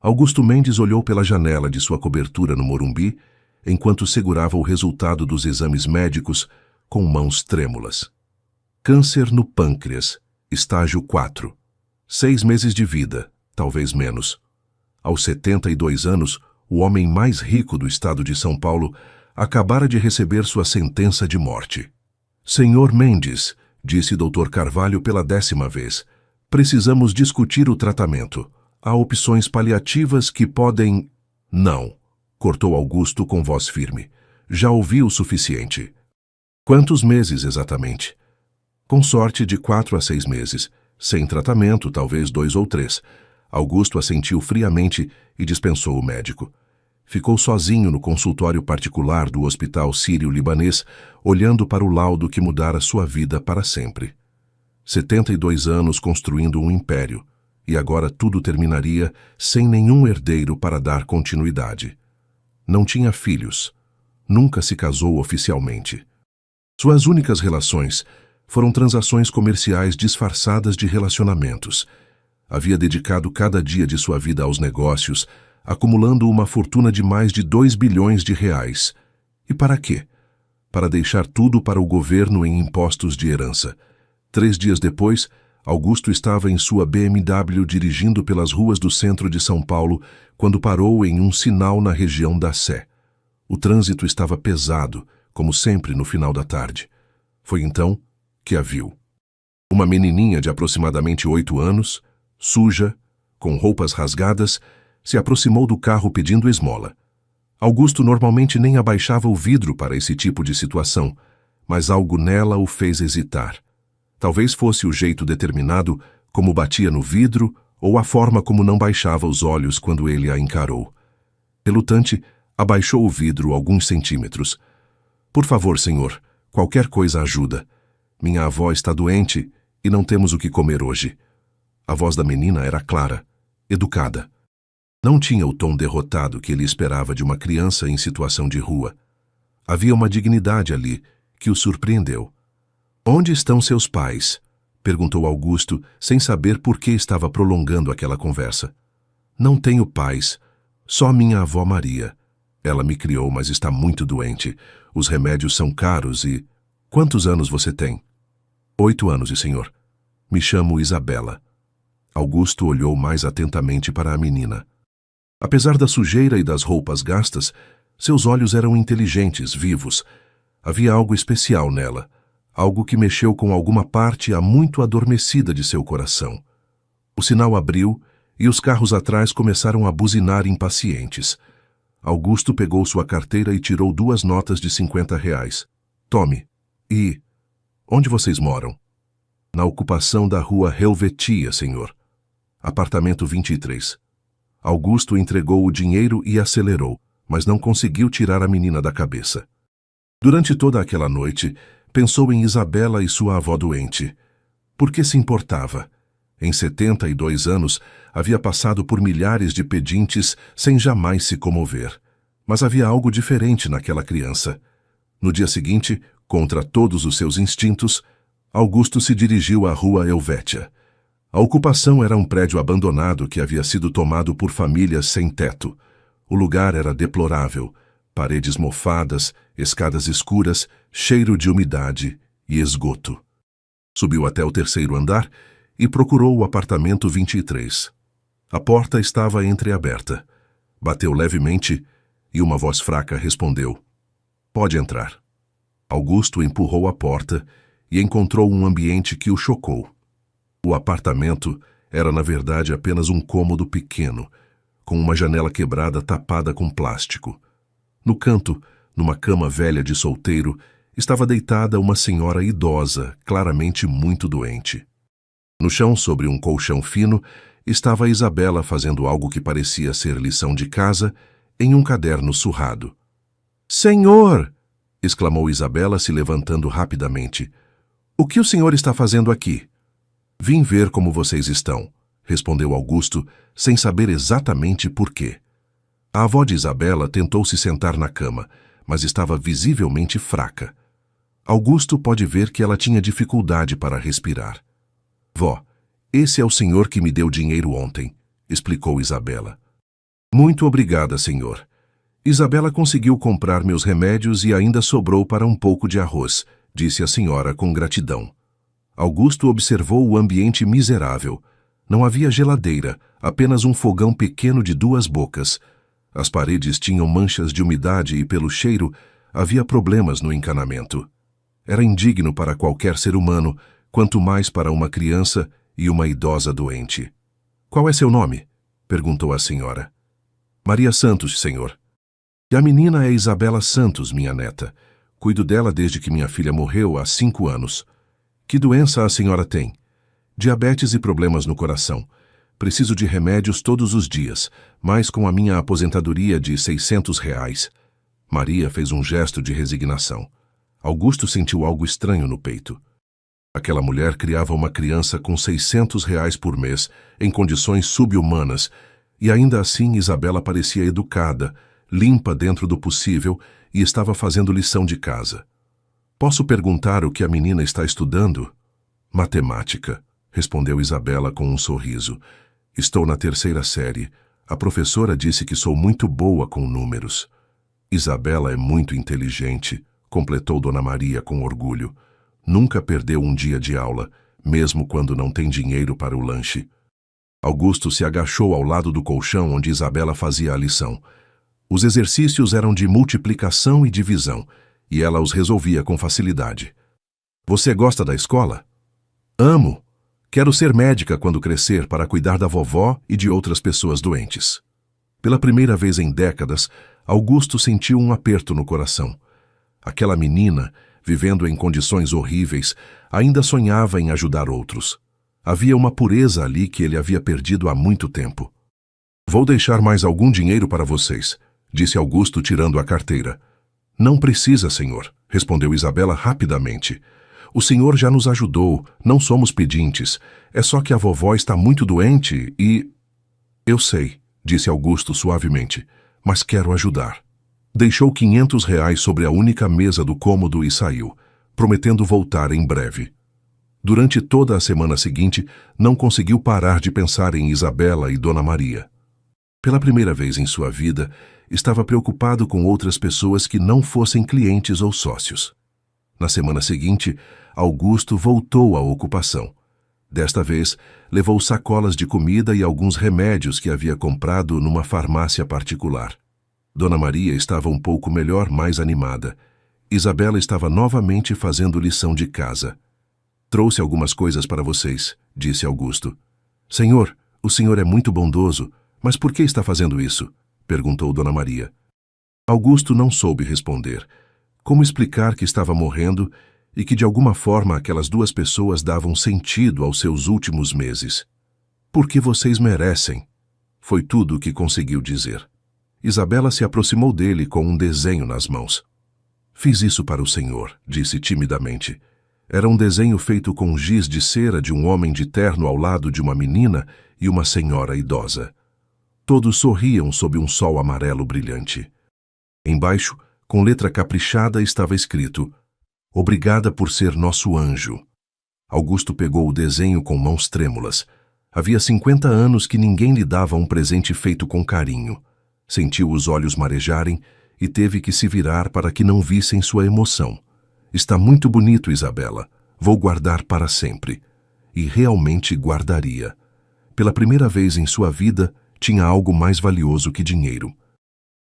Augusto Mendes olhou pela janela de sua cobertura no Morumbi, enquanto segurava o resultado dos exames médicos com mãos trêmulas. Câncer no pâncreas, estágio 4. 6 meses de vida, talvez menos. Aos 72 anos, o homem mais rico do estado de São Paulo acabara de receber sua sentença de morte. Senhor Mendes, disse Dr. Carvalho pela 10ª vez, precisamos discutir o tratamento. Há opções paliativas que podem... Não, cortou Augusto com voz firme. Já ouvi o suficiente. Quantos meses exatamente? Com sorte de 4 a 6 meses. Sem tratamento, talvez 2 ou 3. Augusto assentiu friamente e dispensou o médico. Ficou sozinho no consultório particular do Hospital Sírio-Libanês, olhando para o laudo que mudara sua vida para sempre. 72 anos construindo um império, e agora tudo terminaria sem nenhum herdeiro para dar continuidade. Não tinha filhos. Nunca se casou oficialmente. Suas únicas relações foram transações comerciais disfarçadas de relacionamentos. Havia dedicado cada dia de sua vida aos negócios, acumulando uma fortuna de mais de 2 bilhões de reais. E para quê? Para deixar tudo para o governo em impostos de herança. 3 dias depois, Augusto estava em sua BMW dirigindo pelas ruas do centro de São Paulo quando parou em um sinal na região da Sé. O trânsito estava pesado, como sempre no final da tarde. Foi então que a viu. Uma menininha de aproximadamente 8 anos, suja, com roupas rasgadas, se aproximou do carro pedindo esmola. Augusto normalmente nem abaixava o vidro para esse tipo de situação, mas algo nela o fez hesitar. Talvez fosse o jeito determinado como batia no vidro ou a forma como não baixava os olhos quando ele a encarou. Relutante, abaixou o vidro alguns centímetros. Por favor, senhor, qualquer coisa ajuda. Minha avó está doente e não temos o que comer hoje. A voz da menina era clara, educada. Não tinha o tom derrotado que ele esperava de uma criança em situação de rua. Havia uma dignidade ali que o surpreendeu. Onde estão seus pais? Perguntou Augusto, sem saber por que estava prolongando aquela conversa. Não tenho pais, só minha avó Maria. Ela me criou, mas está muito doente. Os remédios são caros e... Quantos anos você tem? 8 anos, senhor. Me chamo Isabela. Augusto olhou mais atentamente para a menina. Apesar da sujeira e das roupas gastas, seus olhos eram inteligentes, vivos. Havia algo especial nela. Algo que mexeu com alguma parte há muito adormecida de seu coração. O sinal abriu e os carros atrás começaram a buzinar impacientes. Augusto pegou sua carteira e tirou 2 notas de 50 reais. Tome. E... Onde vocês moram? Na ocupação da rua Helvetia, senhor. Apartamento 23. Augusto entregou o dinheiro e acelerou, mas não conseguiu tirar a menina da cabeça. Durante toda aquela noite, pensou em Isabela e sua avó doente. Por que se importava? Em 72 anos, havia passado por milhares de pedintes sem jamais se comover. Mas havia algo diferente naquela criança. No dia seguinte, contra todos os seus instintos, Augusto se dirigiu à rua Helvétia. A ocupação era um prédio abandonado que havia sido tomado por famílias sem teto. O lugar era deplorável. Paredes mofadas, escadas escuras, cheiro de umidade e esgoto. Subiu até o 3º andar e procurou o apartamento 23. A porta estava entreaberta. Bateu levemente e uma voz fraca respondeu: "Pode entrar." Augusto empurrou a porta e encontrou um ambiente que o chocou. O apartamento era, na verdade, apenas um cômodo pequeno, com uma janela quebrada tapada com plástico. No canto, numa cama velha de solteiro, estava deitada uma senhora idosa, claramente muito doente. No chão, sobre um colchão fino, estava Isabela fazendo algo que parecia ser lição de casa em um caderno surrado. "Senhor!" exclamou Isabela, se levantando rapidamente. "O que o senhor está fazendo aqui?" "Vim ver como vocês estão", respondeu Augusto, sem saber exatamente por quê. A avó de Isabela tentou se sentar na cama, mas estava visivelmente fraca. Augusto pôde ver que ela tinha dificuldade para respirar. "Vó, esse é o senhor que me deu dinheiro ontem", explicou Isabela. Muito obrigada, senhor. Isabela conseguiu comprar meus remédios e ainda sobrou para um pouco de arroz, disse a senhora com gratidão. Augusto observou o ambiente miserável. Não havia geladeira, apenas um fogão pequeno de 2 bocas. As paredes tinham manchas de umidade e, pelo cheiro, havia problemas no encanamento. Era indigno para qualquer ser humano, quanto mais para uma criança e uma idosa doente. Qual é seu nome? Perguntou a senhora. Maria Santos, senhor. E a menina é Isabela Santos, minha neta. Cuido dela desde que minha filha morreu há 5 anos. Que doença a senhora tem? Diabetes e problemas no coração. Preciso de remédios todos os dias, mas com a minha aposentadoria de R$ 600. Maria fez um gesto de resignação. Augusto sentiu algo estranho no peito. Aquela mulher criava uma criança com R$ 600 por mês, em condições sub-humanas, e ainda assim Isabela parecia educada, limpa dentro do possível e estava fazendo lição de casa. Posso perguntar o que a menina está estudando? Matemática, respondeu Isabela com um sorriso. Estou na 3ª série. A professora disse que sou muito boa com números. Isabela é muito inteligente, completou Dona Maria com orgulho. Nunca perdeu um dia de aula, mesmo quando não tem dinheiro para o lanche. Augusto se agachou ao lado do colchão onde Isabela fazia a lição. Os exercícios eram de multiplicação e divisão, e ela os resolvia com facilidade. Você gosta da escola? Amo. Quero ser médica quando crescer para cuidar da vovó e de outras pessoas doentes. Pela primeira vez em décadas, Augusto sentiu um aperto no coração. Aquela menina, vivendo em condições horríveis, ainda sonhava em ajudar outros. Havia uma pureza ali que ele havia perdido há muito tempo. Vou deixar mais algum dinheiro para vocês, disse Augusto tirando a carteira. Não precisa, senhor, respondeu Isabela rapidamente. O senhor já nos ajudou, não somos pedintes. É só que a vovó está muito doente e... Eu sei, disse Augusto suavemente, mas quero ajudar. Deixou R$ 500 sobre a única mesa do cômodo e saiu, prometendo voltar em breve. Durante toda a semana seguinte, não conseguiu parar de pensar em Isabela e Dona Maria. Pela primeira vez em sua vida, estava preocupado com outras pessoas que não fossem clientes ou sócios. Na semana seguinte, Augusto voltou à ocupação. Desta vez, levou sacolas de comida e alguns remédios que havia comprado numa farmácia particular. Dona Maria estava um pouco melhor, mais animada. Isabela estava novamente fazendo lição de casa. Trouxe algumas coisas para vocês, disse Augusto. Senhor, o senhor é muito bondoso, mas por que está fazendo isso? Perguntou Dona Maria. Augusto não soube responder. Como explicar que estava morrendo e que de alguma forma aquelas 2 pessoas davam sentido aos seus últimos meses? Porque vocês merecem, foi tudo o que conseguiu dizer. Isabela se aproximou dele com um desenho nas mãos. Fiz isso para o senhor, disse timidamente. Era um desenho feito com giz de cera de um homem de terno ao lado de uma menina e uma senhora idosa. Todos sorriam sob um sol amarelo brilhante. Embaixo, com letra caprichada, estava escrito: Obrigada por ser nosso anjo. Augusto pegou o desenho com mãos trêmulas. Havia 50 anos que ninguém lhe dava um presente feito com carinho. Sentiu os olhos marejarem e teve que se virar para que não vissem sua emoção. Está muito bonito, Isabela. Vou guardar para sempre. E realmente guardaria. Pela primeira vez em sua vida, tinha algo mais valioso que dinheiro.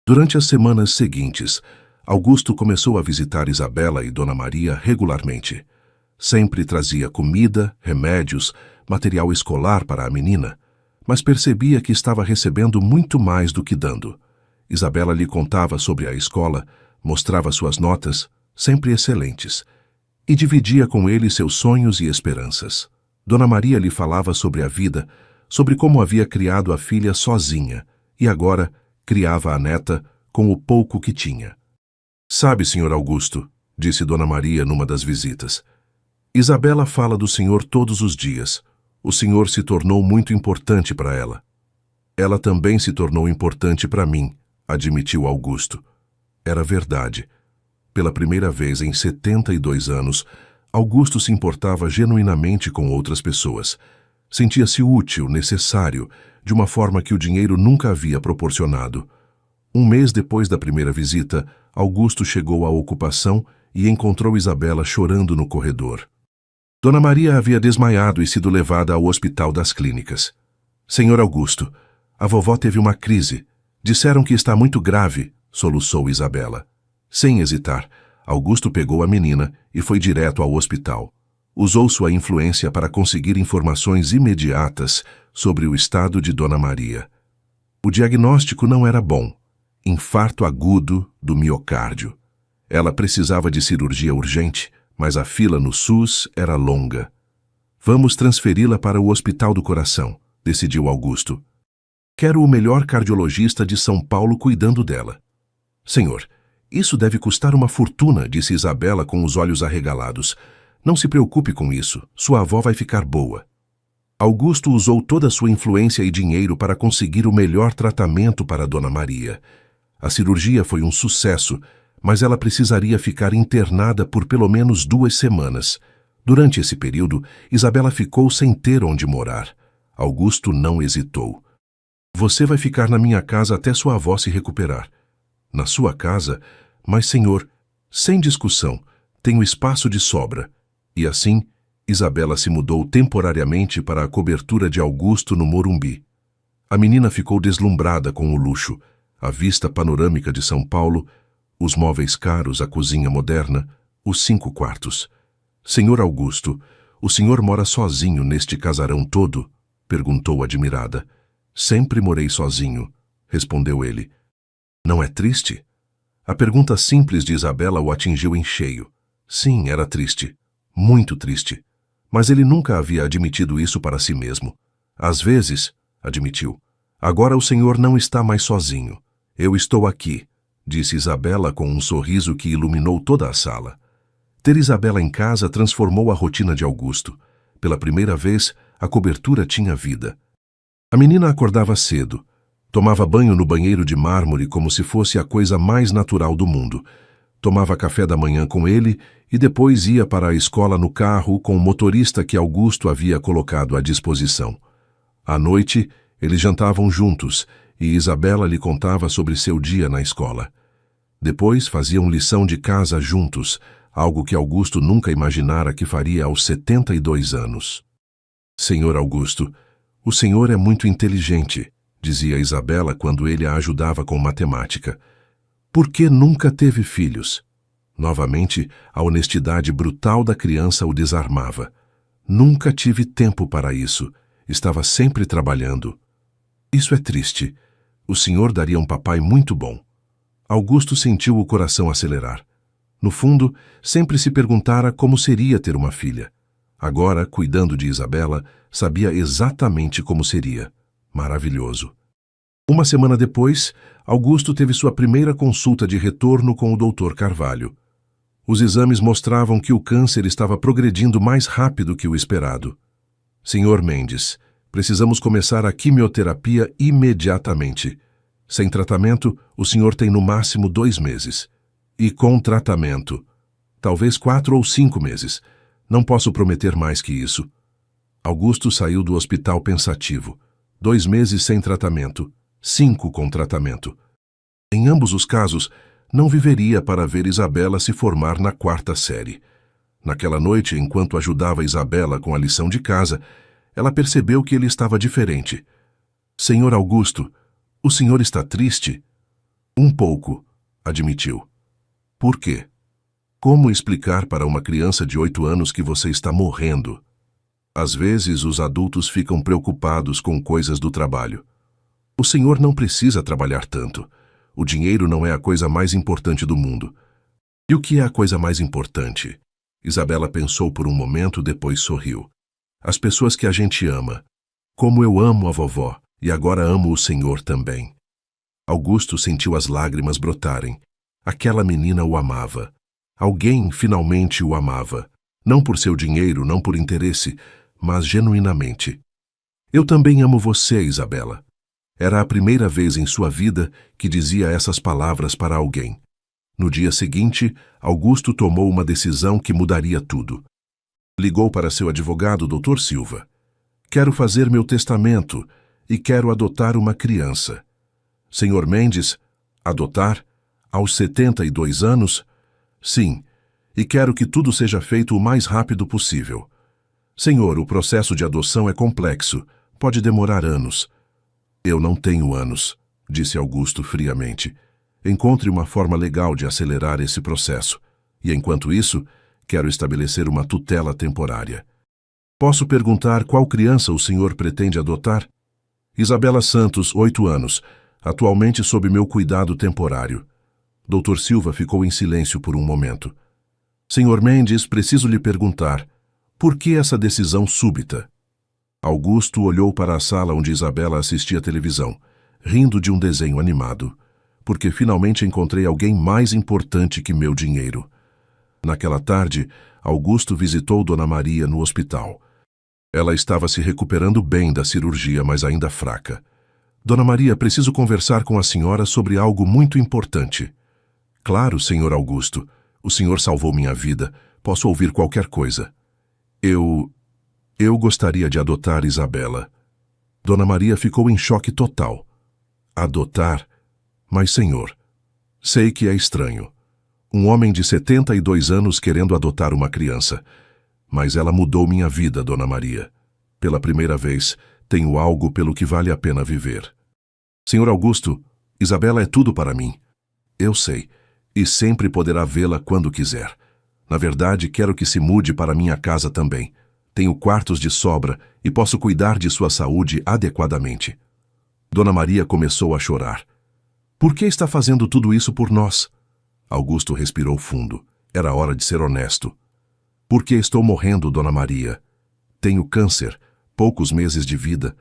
Durante as semanas seguintes, Augusto começou a visitar Isabela e Dona Maria regularmente. Sempre trazia comida, remédios, material escolar para a menina, mas percebia que estava recebendo muito mais do que dando. Isabela lhe contava sobre a escola, mostrava suas notas, sempre excelentes, e dividia com ele seus sonhos e esperanças. Dona Maria lhe falava sobre a vida, sobre como havia criado a filha sozinha, e agora criava a neta com o pouco que tinha. Sabe, senhor Augusto, disse Dona Maria numa das visitas, Isabela fala do senhor todos os dias. O senhor se tornou muito importante para ela. Ela também se tornou importante para mim, admitiu Augusto. Era verdade. Pela primeira vez em 72 anos, Augusto se importava genuinamente com outras pessoas. Sentia-se útil, necessário, de uma forma que o dinheiro nunca havia proporcionado. Um mês depois da primeira visita, Augusto chegou à ocupação e encontrou Isabela chorando no corredor. Dona Maria havia desmaiado e sido levada ao hospital das clínicas. Senhor Augusto, a vovó teve uma crise. Disseram que está muito grave, soluçou Isabela. Sem hesitar, Augusto pegou a menina e foi direto ao hospital. Usou sua influência para conseguir informações imediatas sobre o estado de Dona Maria. O diagnóstico não era bom. Infarto agudo do miocárdio. Ela precisava de cirurgia urgente, mas a fila no SUS era longa. Vamos transferi-la para o Hospital do Coração, decidiu Augusto. Quero o melhor cardiologista de São Paulo cuidando dela. Senhor, isso deve custar uma fortuna, disse Isabela com os olhos arregalados. Não se preocupe com isso, sua avó vai ficar boa. Augusto usou toda a sua influência e dinheiro para conseguir o melhor tratamento para Dona Maria. A cirurgia foi um sucesso, mas ela precisaria ficar internada por pelo menos 2 semanas. Durante esse período, Isabela ficou sem ter onde morar. Augusto não hesitou. Você vai ficar na minha casa até sua avó se recuperar. Na sua casa? Mas, senhor, sem discussão, tenho espaço de sobra. E assim, Isabela se mudou temporariamente para a cobertura de Augusto no Morumbi. A menina ficou deslumbrada com o luxo, a vista panorâmica de São Paulo, os móveis caros, a cozinha moderna, os 5 quartos. Senhor Augusto, o senhor mora sozinho neste casarão todo? Perguntou admirada. Sempre morei sozinho, respondeu ele. Não é triste? A pergunta simples de Isabela o atingiu em cheio. Sim, era triste. Muito triste. Mas ele nunca havia admitido isso para si mesmo. Às vezes, admitiu, agora o senhor não está mais sozinho. Eu estou aqui, disse Isabela com um sorriso que iluminou toda a sala. Ter Isabela em casa transformou a rotina de Augusto. Pela primeira vez, a cobertura tinha vida. A menina acordava cedo. Tomava banho no banheiro de mármore como se fosse a coisa mais natural do mundo. Tomava café da manhã com ele e depois ia para a escola no carro com o motorista que Augusto havia colocado à disposição. À noite, eles jantavam juntos e Isabela lhe contava sobre seu dia na escola. Depois faziam lição de casa juntos, algo que Augusto nunca imaginara que faria aos 72 anos. Senhor Augusto, o senhor é muito inteligente, dizia Isabela quando ele a ajudava com matemática. Por que nunca teve filhos? Novamente, a honestidade brutal da criança o desarmava. Nunca tive tempo para isso. Estava sempre trabalhando. Isso é triste. O senhor daria um papai muito bom. Augusto sentiu o coração acelerar. No fundo, sempre se perguntara como seria ter uma filha. Agora, cuidando de Isabela, sabia exatamente como seria. Maravilhoso. Uma semana depois, Augusto teve sua primeira consulta de retorno com o Dr. Carvalho. Os exames mostravam que o câncer estava progredindo mais rápido que o esperado. Senhor Mendes, precisamos começar a quimioterapia imediatamente. Sem tratamento, o senhor tem no máximo 2 meses. E com tratamento, talvez 4 ou 5 meses. Não posso prometer mais que isso. Augusto saiu do hospital pensativo. 2 meses sem tratamento, 5 com tratamento. Em ambos os casos, não viveria para ver Isabela se formar na 4ª série. Naquela noite, enquanto ajudava Isabela com a lição de casa, ela percebeu que ele estava diferente. Senhor Augusto, o senhor está triste? Um pouco, admitiu. Por quê? Como explicar para uma criança de 8 anos que você está morrendo? Às vezes, os adultos ficam preocupados com coisas do trabalho. O senhor não precisa trabalhar tanto. O dinheiro não é a coisa mais importante do mundo. E o que é a coisa mais importante? Isabela pensou por um momento, depois sorriu. As pessoas que a gente ama. Como eu amo a vovó, e agora amo o senhor também. Augusto sentiu as lágrimas brotarem. Aquela menina o amava. Alguém finalmente o amava. Não por seu dinheiro, não por interesse, mas genuinamente. Eu também amo você, Isabela. Era a primeira vez em sua vida que dizia essas palavras para alguém. No dia seguinte, Augusto tomou uma decisão que mudaria tudo. Ligou para seu advogado, Dr. Silva. Quero fazer meu testamento e quero adotar uma criança. Senhor Mendes, adotar? Aos 72 anos? Sim, e quero que tudo seja feito o mais rápido possível. Senhor, o processo de adoção é complexo, pode demorar anos. Eu não tenho anos, disse Augusto friamente. Encontre uma forma legal de acelerar esse processo. E enquanto isso, quero estabelecer uma tutela temporária. Posso perguntar qual criança o senhor pretende adotar? Isabela Santos, 8 anos, atualmente sob meu cuidado temporário. Dr. Silva ficou em silêncio por um momento. Senhor Mendes, preciso lhe perguntar, por que essa decisão súbita? Augusto olhou para a sala onde Isabela assistia televisão, rindo de um desenho animado, porque finalmente encontrei alguém mais importante que meu dinheiro. Naquela tarde, Augusto visitou Dona Maria no hospital. Ela estava se recuperando bem da cirurgia, mas ainda fraca. Dona Maria, preciso conversar com a senhora sobre algo muito importante. Claro, senhor Augusto. O senhor salvou minha vida. Posso ouvir qualquer coisa. Eu gostaria de adotar Isabela. Dona Maria ficou em choque total. Adotar? Mas, senhor, sei que é estranho. Um homem de 72 anos querendo adotar uma criança. Mas ela mudou minha vida, Dona Maria. Pela primeira vez, tenho algo pelo que vale a pena viver. Senhor Augusto, Isabela é tudo para mim. Eu sei, e sempre poderá vê-la quando quiser. Na verdade, quero que se mude para minha casa também. Tenho quartos de sobra e posso cuidar de sua saúde adequadamente. Dona Maria começou a chorar. Por que está fazendo tudo isso por nós? Augusto respirou fundo. Era hora de ser honesto. Porque estou morrendo, Dona Maria. Tenho câncer, poucos meses de vida,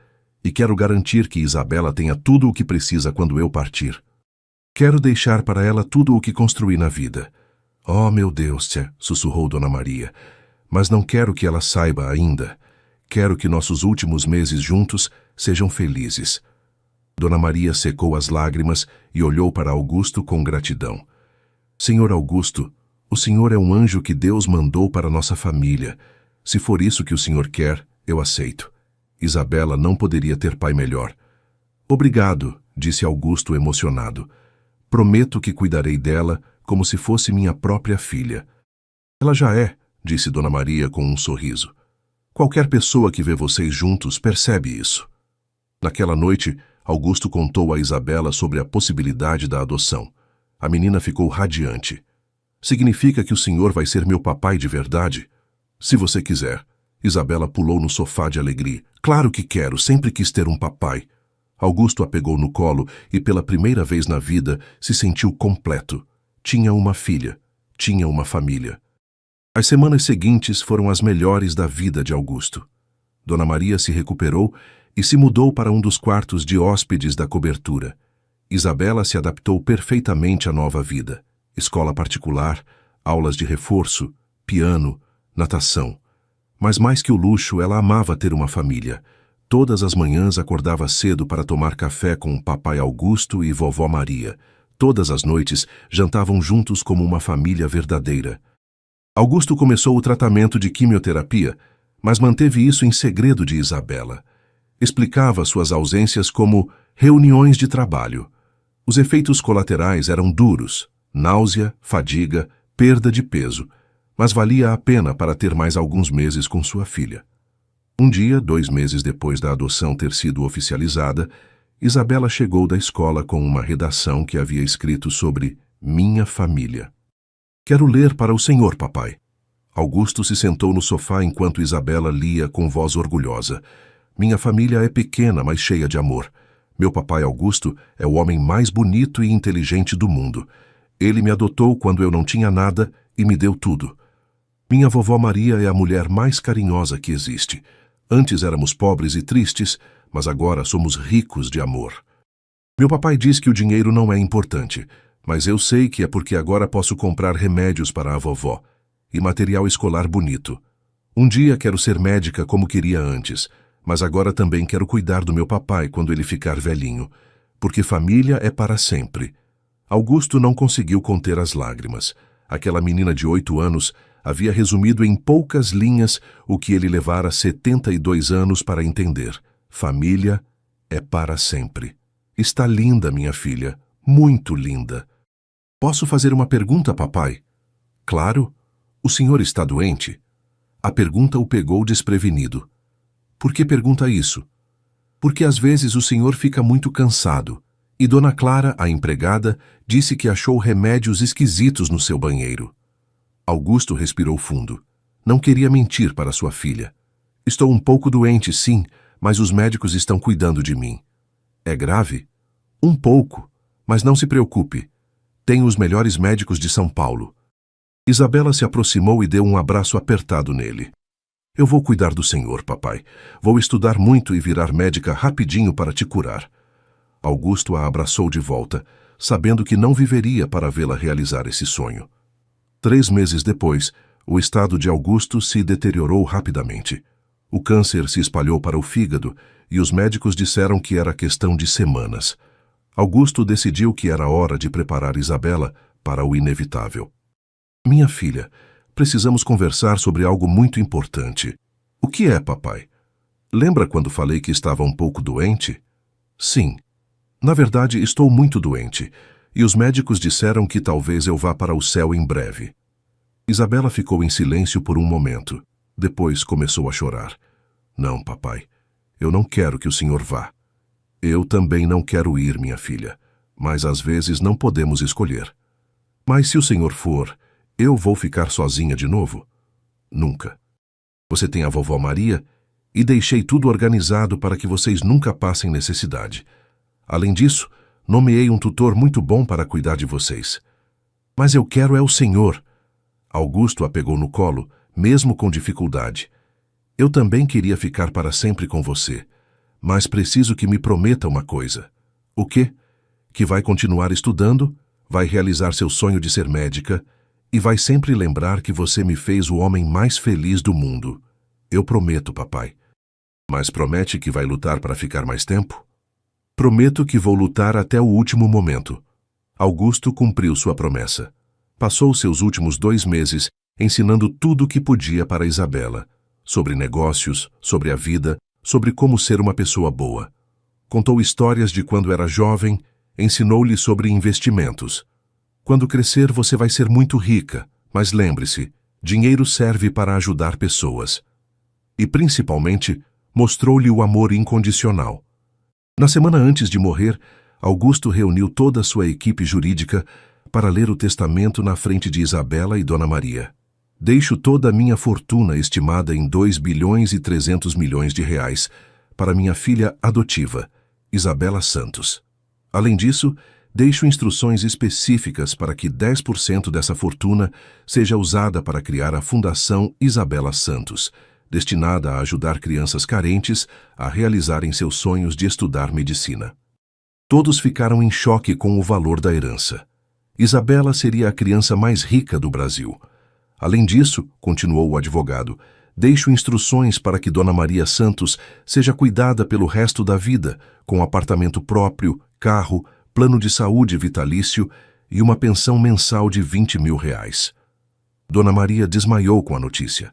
e quero garantir que Isabela tenha tudo o que precisa quando eu partir. Quero deixar para ela tudo o que construí na vida. Oh, meu Deus, tia, sussurrou Dona Maria. Mas não quero que ela saiba ainda. Quero que nossos últimos meses juntos sejam felizes. Dona Maria secou as lágrimas e olhou para Augusto com gratidão. Senhor Augusto, o senhor é um anjo que Deus mandou para nossa família. Se for isso que o senhor quer, eu aceito. Isabela não poderia ter pai melhor. Obrigado, disse Augusto emocionado. Prometo que cuidarei dela como se fosse minha própria filha. Ela já é, disse Dona Maria com um sorriso. Qualquer pessoa que vê vocês juntos percebe isso. Naquela noite, Augusto contou a Isabela sobre a possibilidade da adoção. A menina ficou radiante. Significa que o senhor vai ser meu papai de verdade? Se você quiser. Isabela pulou no sofá de alegria. Claro que quero, sempre quis ter um papai. Augusto a pegou no colo e pela primeira vez na vida se sentiu completo. Tinha uma filha, tinha uma família. As semanas seguintes foram as melhores da vida de Augusto. Dona Maria se recuperou e se mudou para um dos quartos de hóspedes da cobertura. Isabela se adaptou perfeitamente à nova vida. Escola particular, aulas de reforço, piano, natação. Mas mais que o luxo, ela amava ter uma família. Todas as manhãs acordava cedo para tomar café com o papai Augusto e vovó Maria. Todas as noites jantavam juntos como uma família verdadeira. Augusto começou o tratamento de quimioterapia, mas manteve isso em segredo de Isabela. Explicava suas ausências como reuniões de trabalho. Os efeitos colaterais eram duros. Náusea, fadiga, perda de peso, mas valia a pena para ter mais alguns meses com sua filha. Um dia, 2 meses depois da adoção ter sido oficializada, Isabela chegou da escola com uma redação que havia escrito sobre minha família. Quero ler para o senhor, papai. Augusto se sentou no sofá enquanto Isabela lia com voz orgulhosa. Minha família é pequena, mas cheia de amor. Meu papai Augusto é o homem mais bonito e inteligente do mundo. Ele me adotou quando eu não tinha nada e me deu tudo. Minha vovó Maria é a mulher mais carinhosa que existe. Antes éramos pobres e tristes, mas agora somos ricos de amor. Meu papai diz que o dinheiro não é importante, mas eu sei que é porque agora posso comprar remédios para a vovó e material escolar bonito. Um dia quero ser médica como queria antes, mas agora também quero cuidar do meu papai quando ele ficar velhinho, porque família é para sempre. Augusto não conseguiu conter as lágrimas. Aquela menina de 8 anos havia resumido em poucas linhas o que ele levara 72 anos para entender. Família é para sempre. Está linda, minha filha, muito linda. Posso fazer uma pergunta, papai? Claro. O senhor está doente? A pergunta o pegou desprevenido. Por que pergunta isso? Porque às vezes o senhor fica muito cansado. E Dona Clara, a empregada, disse que achou remédios esquisitos no seu banheiro. Augusto respirou fundo. Não queria mentir para sua filha. Estou um pouco doente, sim, mas os médicos estão cuidando de mim. É grave? Um pouco, mas não se preocupe. Tenho os melhores médicos de São Paulo. Isabela se aproximou e deu um abraço apertado nele. Eu vou cuidar do senhor, papai. Vou estudar muito e virar médica rapidinho para te curar. Augusto a abraçou de volta, sabendo que não viveria para vê-la realizar esse sonho. 3 meses depois, o estado de Augusto se deteriorou rapidamente. O câncer se espalhou para o fígado e os médicos disseram que era questão de semanas. Augusto decidiu que era hora de preparar Isabela para o inevitável. Minha filha, precisamos conversar sobre algo muito importante. O que é, papai? Lembra quando falei que estava um pouco doente? Sim. Na verdade, estou muito doente, e os médicos disseram que talvez eu vá para o céu em breve. Isabela ficou em silêncio por um momento. Depois começou a chorar. Não, papai, eu não quero que o senhor vá. Eu também não quero ir, minha filha, mas às vezes não podemos escolher. Mas se o senhor for, eu vou ficar sozinha de novo? Nunca. Você tem a vovó Maria e deixei tudo organizado para que vocês nunca passem necessidade. Além disso, nomeei um tutor muito bom para cuidar de vocês. Mas eu quero é o senhor. Augusto a pegou no colo, mesmo com dificuldade. Eu também queria ficar para sempre com você, mas preciso que me prometa uma coisa. O quê? Que vai continuar estudando, vai realizar seu sonho de ser médica e vai sempre lembrar que você me fez o homem mais feliz do mundo. Eu prometo, papai. Mas promete que vai lutar para ficar mais tempo? Prometo que vou lutar até o último momento. Augusto cumpriu sua promessa. Passou seus últimos 2 meses ensinando tudo o que podia para Isabela, sobre negócios, sobre a vida, sobre como ser uma pessoa boa. Contou histórias de quando era jovem, ensinou-lhe sobre investimentos. Quando crescer você vai ser muito rica, mas lembre-se, dinheiro serve para ajudar pessoas. E principalmente, mostrou-lhe o amor incondicional. Na semana antes de morrer, Augusto reuniu toda a sua equipe jurídica para ler o testamento na frente de Isabela e Dona Maria. Deixo toda a minha fortuna, estimada em 2 bilhões e 300 milhões de reais, para minha filha adotiva, Isabela Santos. Além disso, deixo instruções específicas para que 10% dessa fortuna seja usada para criar a Fundação Isabela Santos, destinada a ajudar crianças carentes a realizarem seus sonhos de estudar medicina. Todos ficaram em choque com o valor da herança. Isabela seria a criança mais rica do Brasil. Além disso, continuou o advogado, deixo instruções para que Dona Maria Santos seja cuidada pelo resto da vida, com apartamento próprio, carro, plano de saúde vitalício e uma pensão mensal de 20 mil reais. Dona Maria desmaiou com a notícia.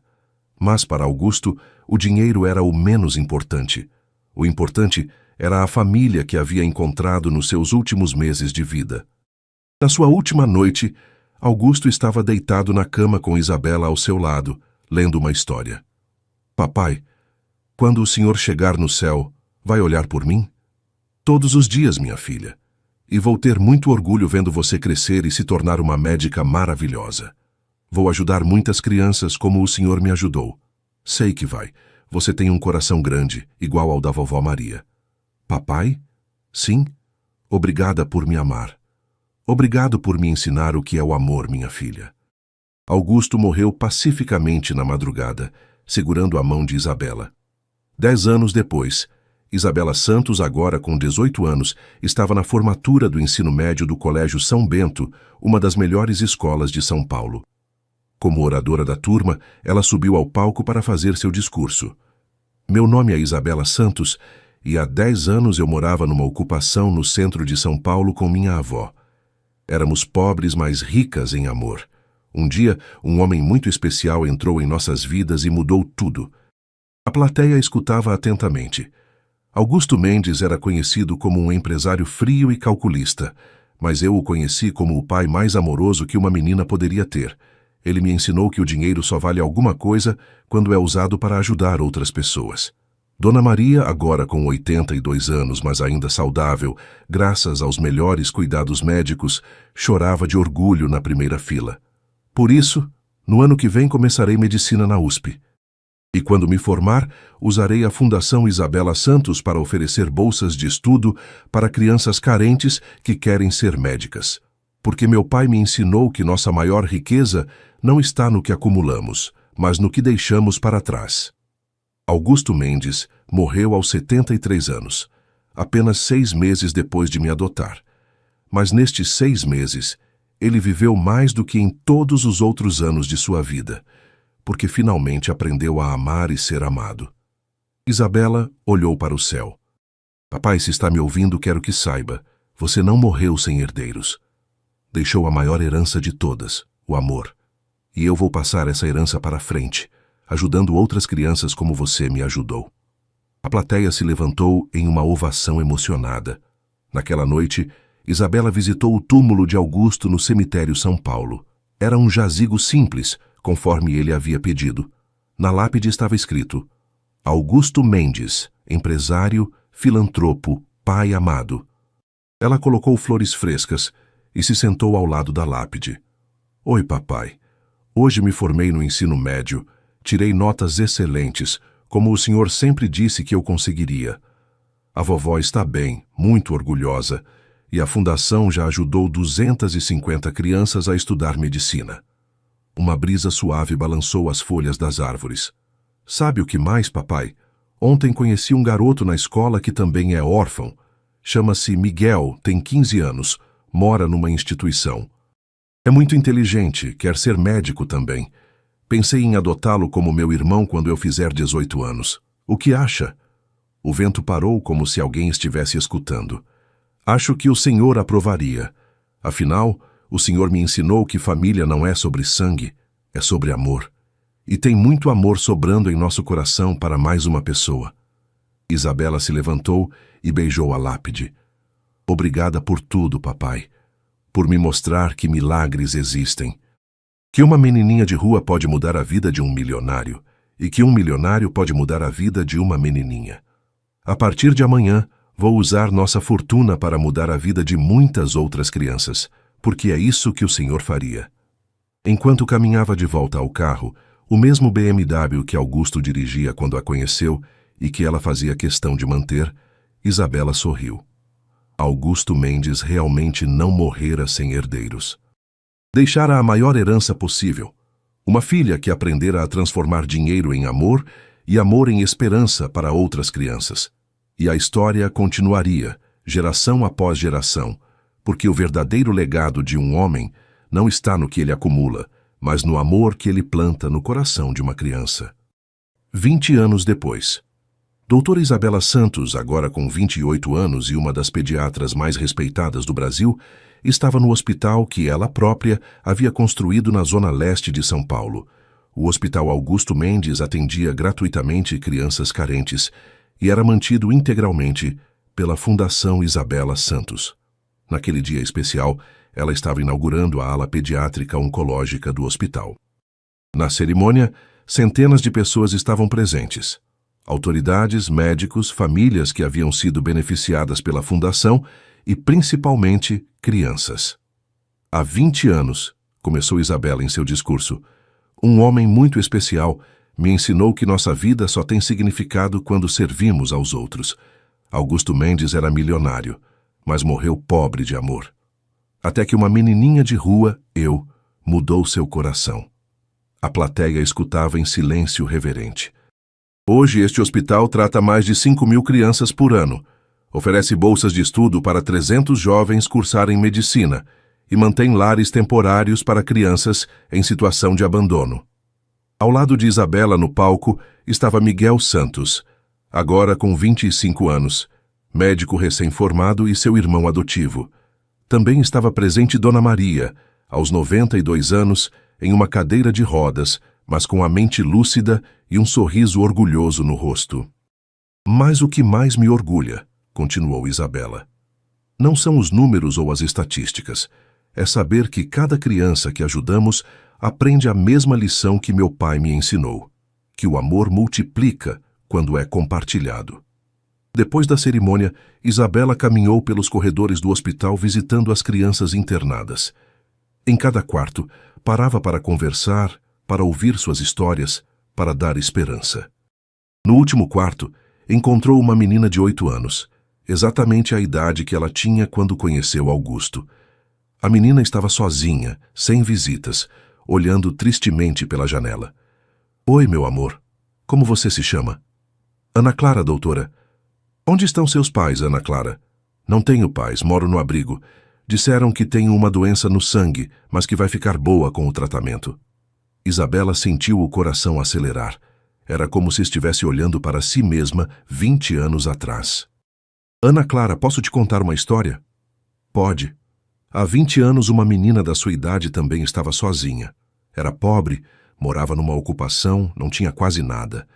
Mas para Augusto, o dinheiro era o menos importante. O importante era a família que havia encontrado nos seus últimos meses de vida. Na sua última noite, Augusto estava deitado na cama com Isabela ao seu lado, lendo uma história. Papai, quando o senhor chegar no céu, vai olhar por mim? Todos os dias, minha filha. E vou ter muito orgulho vendo você crescer e se tornar uma médica maravilhosa. Vou ajudar muitas crianças como o senhor me ajudou. Sei que vai. Você tem um coração grande, igual ao da vovó Maria. Papai? Sim. Obrigada por me amar. Obrigado por me ensinar o que é o amor, minha filha. Augusto morreu pacificamente na madrugada, segurando a mão de Isabela. 10 anos depois, Isabela Santos, agora com 18 anos, estava na formatura do ensino médio do Colégio São Bento, uma das melhores escolas de São Paulo. Como oradora da turma, ela subiu ao palco para fazer seu discurso. Meu nome é Isabela Santos e há 10 anos eu morava numa ocupação no centro de São Paulo com minha avó. Éramos pobres, mas ricas em amor. Um dia, um homem muito especial entrou em nossas vidas e mudou tudo. A plateia escutava atentamente. Augusto Mendes era conhecido como um empresário frio e calculista, mas eu o conheci como o pai mais amoroso que uma menina poderia ter. Ele me ensinou que o dinheiro só vale alguma coisa quando é usado para ajudar outras pessoas. Dona Maria, agora com 82 anos, mas ainda saudável, graças aos melhores cuidados médicos, chorava de orgulho na primeira fila. Por isso, no ano que vem começarei medicina na USP. E quando me formar, usarei a Fundação Isabela Santos para oferecer bolsas de estudo para crianças carentes que querem ser médicas. Porque meu pai me ensinou que nossa maior riqueza não está no que acumulamos, mas no que deixamos para trás. Augusto Mendes morreu aos 73 anos, apenas 6 meses depois de me adotar. Mas nestes 6 meses, ele viveu mais do que em todos os outros anos de sua vida, porque finalmente aprendeu a amar e ser amado. Isabela olhou para o céu. Papai, se está me ouvindo, quero que saiba, você não morreu sem herdeiros. Deixou a maior herança de todas, o amor. E eu vou passar essa herança para frente, ajudando outras crianças como você me ajudou. A plateia se levantou em uma ovação emocionada. Naquela noite, Isabela visitou o túmulo de Augusto no cemitério São Paulo. Era um jazigo simples, conforme ele havia pedido. Na lápide estava escrito: Augusto Mendes, empresário, filantropo, pai amado. Ela colocou flores frescas e se sentou ao lado da lápide. Oi, papai. Hoje me formei no ensino médio. Tirei notas excelentes, como o senhor sempre disse que eu conseguiria. A vovó está bem, muito orgulhosa, e a fundação já ajudou 250 crianças a estudar medicina. Uma brisa suave balançou as folhas das árvores. Sabe o que mais, papai? Ontem conheci um garoto na escola que também é órfão. Chama-se Miguel, tem 15 anos, mora numa instituição. É muito inteligente, quer ser médico também. Pensei em adotá-lo como meu irmão quando eu fizer 18 anos. O que acha? O vento parou como se alguém estivesse escutando. Acho que o senhor aprovaria. Afinal, o senhor me ensinou que família não é sobre sangue, é sobre amor. E tem muito amor sobrando em nosso coração para mais uma pessoa. Isabela se levantou e beijou a lápide. Obrigada por tudo, papai. Por me mostrar que milagres existem. Que uma menininha de rua pode mudar a vida de um milionário e que um milionário pode mudar a vida de uma menininha. A partir de amanhã, vou usar nossa fortuna para mudar a vida de muitas outras crianças, porque é isso que o senhor faria. Enquanto caminhava de volta ao carro, o mesmo BMW que Augusto dirigia quando a conheceu e que ela fazia questão de manter, Isabela sorriu. Augusto Mendes realmente não morrera sem herdeiros. Deixara a maior herança possível. Uma filha que aprendera a transformar dinheiro em amor e amor em esperança para outras crianças. E a história continuaria, geração após geração, porque o verdadeiro legado de um homem não está no que ele acumula, mas no amor que ele planta no coração de uma criança. 20 anos depois. Doutora Isabela Santos, agora com 28 anos e uma das pediatras mais respeitadas do Brasil, estava no hospital que ela própria havia construído na zona leste de São Paulo. O Hospital Augusto Mendes atendia gratuitamente crianças carentes e era mantido integralmente pela Fundação Isabela Santos. Naquele dia especial, ela estava inaugurando a ala pediátrica oncológica do hospital. Na cerimônia, centenas de pessoas estavam presentes. Autoridades, médicos, famílias que haviam sido beneficiadas pela fundação e, principalmente, crianças. Há 20 anos, começou Isabela em seu discurso, um homem muito especial me ensinou que nossa vida só tem significado quando servimos aos outros. Augusto Mendes era milionário, mas morreu pobre de amor. Até que uma menininha de rua, eu, mudou seu coração. A plateia escutava em silêncio reverente. Hoje este hospital trata mais de 5.000 crianças por ano, oferece bolsas de estudo para 300 jovens cursarem medicina e mantém lares temporários para crianças em situação de abandono. Ao lado de Isabela no palco estava Miguel Santos, agora com 25 anos, médico recém-formado e seu irmão adotivo. Também estava presente Dona Maria, aos 92 anos, em uma cadeira de rodas, mas com a mente lúcida e um sorriso orgulhoso no rosto. Mas o que mais me orgulha, continuou Isabela, não são os números ou as estatísticas. É saber que cada criança que ajudamos aprende a mesma lição que meu pai me ensinou, que o amor multiplica quando é compartilhado. Depois da cerimônia, Isabela caminhou pelos corredores do hospital visitando as crianças internadas. Em cada quarto, parava para conversar, para ouvir suas histórias, para dar esperança. No último quarto, encontrou uma menina de 8 anos, exatamente a idade que ela tinha quando conheceu Augusto. A menina estava sozinha, sem visitas, olhando tristemente pela janela. Oi, meu amor. Como você se chama? Ana Clara, doutora. Onde estão seus pais, Ana Clara? Não tenho pais, moro no abrigo. Disseram que tenho uma doença no sangue, mas que vai ficar boa com o tratamento. Isabela sentiu o coração acelerar. Era como se estivesse olhando para si mesma 20 anos atrás. Ana Clara, posso te contar uma história? Pode. Há 20 anos, uma menina da sua idade também estava sozinha. Era pobre, morava numa ocupação, não tinha quase nada.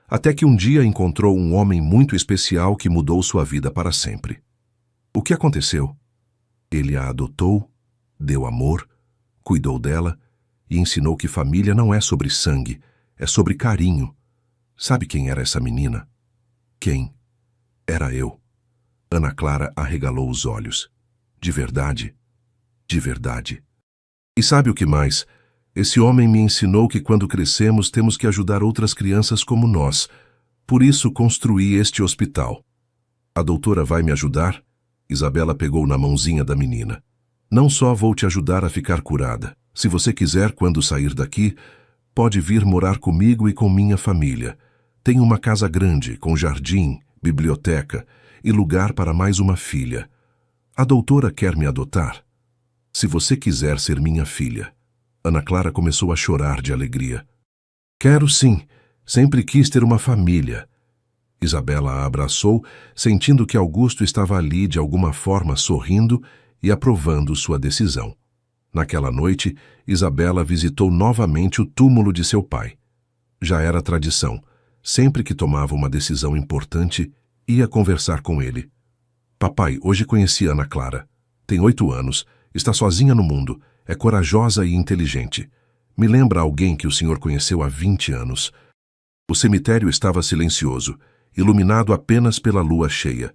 Até que um dia encontrou um homem muito especial que mudou sua vida para sempre. O que aconteceu? Ele a adotou, deu amor, cuidou dela e ensinou que família não é sobre sangue, é sobre carinho. Sabe quem era essa menina? Quem? Era eu. Ana Clara arregalou os olhos. De verdade? De verdade. E sabe o que mais? Esse homem me ensinou que quando crescemos temos que ajudar outras crianças como nós. Por isso construí este hospital. A doutora vai me ajudar? Isabela pegou na mãozinha da menina. Não só vou te ajudar a ficar curada. Se você quiser, quando sair daqui, pode vir morar comigo e com minha família. Tenho uma casa grande, com jardim, biblioteca e lugar para mais uma filha. A doutora quer me adotar? Se você quiser ser minha filha. Ana Clara começou a chorar de alegria. Quero sim, sempre quis ter uma família. Isabela a abraçou, sentindo que Augusto estava ali de alguma forma sorrindo e aprovando sua decisão. Naquela noite, Isabela visitou novamente o túmulo de seu pai. Já era tradição. Sempre que tomava uma decisão importante, ia conversar com ele. Papai, hoje conheci Ana Clara. Tem 8 anos, está sozinha no mundo, é corajosa e inteligente. Me lembra alguém que o senhor conheceu há 20 anos. O cemitério estava silencioso, iluminado apenas pela lua cheia.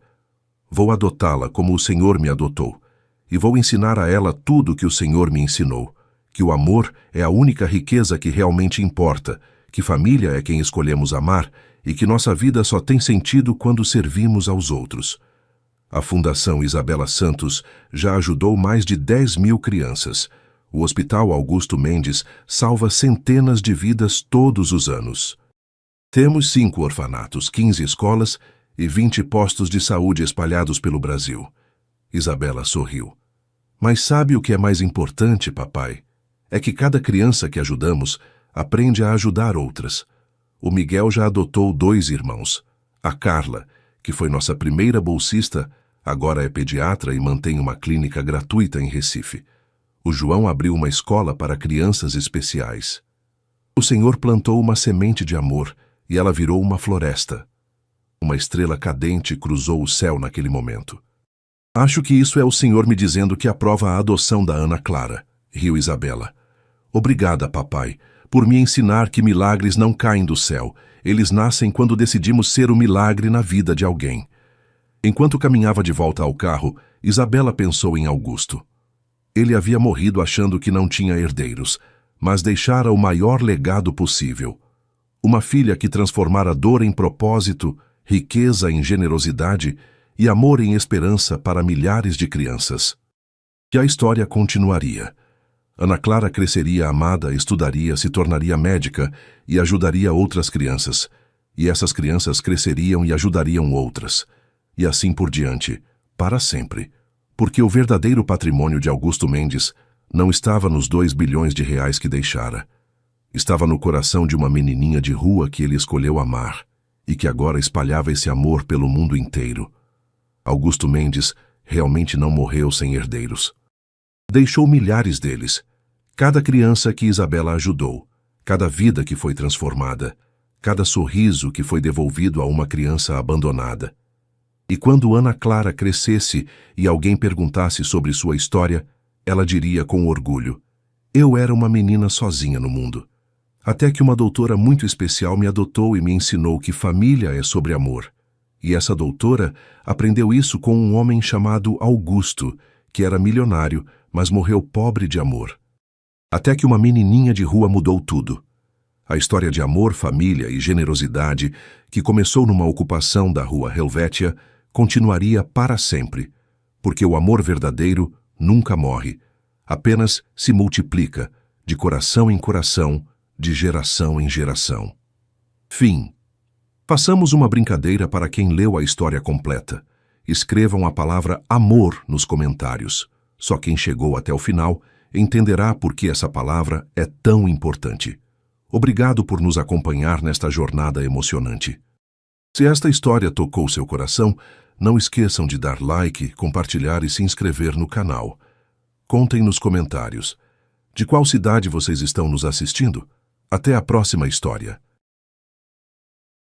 Vou adotá-la como o senhor me adotou, e vou ensinar a ela tudo que o senhor me ensinou, que o amor é a única riqueza que realmente importa, que família é quem escolhemos amar e que nossa vida só tem sentido quando servimos aos outros. A Fundação Isabela Santos já ajudou mais de 10.000 crianças. O Hospital Augusto Mendes salva centenas de vidas todos os anos. Temos 5 orfanatos, 15 escolas e 20 postos de saúde espalhados pelo Brasil. Isabela sorriu. Mas sabe o que é mais importante, papai? É que cada criança que ajudamos aprende a ajudar outras. O Miguel já adotou 2 irmãos. A Carla, que foi nossa primeira bolsista, agora é pediatra e mantém uma clínica gratuita em Recife. O João abriu uma escola para crianças especiais. O Senhor plantou uma semente de amor e ela virou uma floresta. Uma estrela cadente cruzou o céu naquele momento. Acho que isso é o Senhor me dizendo que aprova a adoção da Ana Clara, riu Isabela. Obrigada, papai, por me ensinar que milagres não caem do céu. Eles nascem quando decidimos ser o milagre na vida de alguém. Enquanto caminhava de volta ao carro, Isabela pensou em Augusto. Ele havia morrido achando que não tinha herdeiros, mas deixara o maior legado possível. Uma filha que transformara dor em propósito, riqueza em generosidade e amor em esperança para milhares de crianças. E a história continuaria. Ana Clara cresceria amada, estudaria, se tornaria médica e ajudaria outras crianças. E essas crianças cresceriam e ajudariam outras. E assim por diante, para sempre. Porque o verdadeiro patrimônio de Augusto Mendes não estava nos 2 bilhões de reais que deixara. Estava no coração de uma menininha de rua que ele escolheu amar e que agora espalhava esse amor pelo mundo inteiro. Augusto Mendes realmente não morreu sem herdeiros. Deixou milhares deles, Cada criança que Isabela ajudou, cada vida que foi transformada, cada sorriso que foi devolvido a uma criança abandonada. E quando Ana Clara crescesse e alguém perguntasse sobre sua história, ela diria com orgulho: eu era uma menina sozinha no mundo. Até que uma doutora muito especial me adotou e me ensinou que família é sobre amor. E essa doutora aprendeu isso com um homem chamado Augusto, que era milionário, mas morreu pobre de amor. Até que uma menininha de rua mudou tudo. A história de amor, família e generosidade, que começou numa ocupação da rua Helvétia, continuaria para sempre, porque o amor verdadeiro nunca morre, apenas se multiplica, de coração em coração, de geração em geração. Fim. Façamos uma brincadeira para quem leu a história completa. Escrevam a palavra amor nos comentários. Só quem chegou até o final entenderá por que essa palavra é tão importante. Obrigado por nos acompanhar nesta jornada emocionante. Se esta história tocou seu coração, não esqueçam de dar like, compartilhar e se inscrever no canal. Contem nos comentários. De qual cidade vocês estão nos assistindo? Até a próxima história.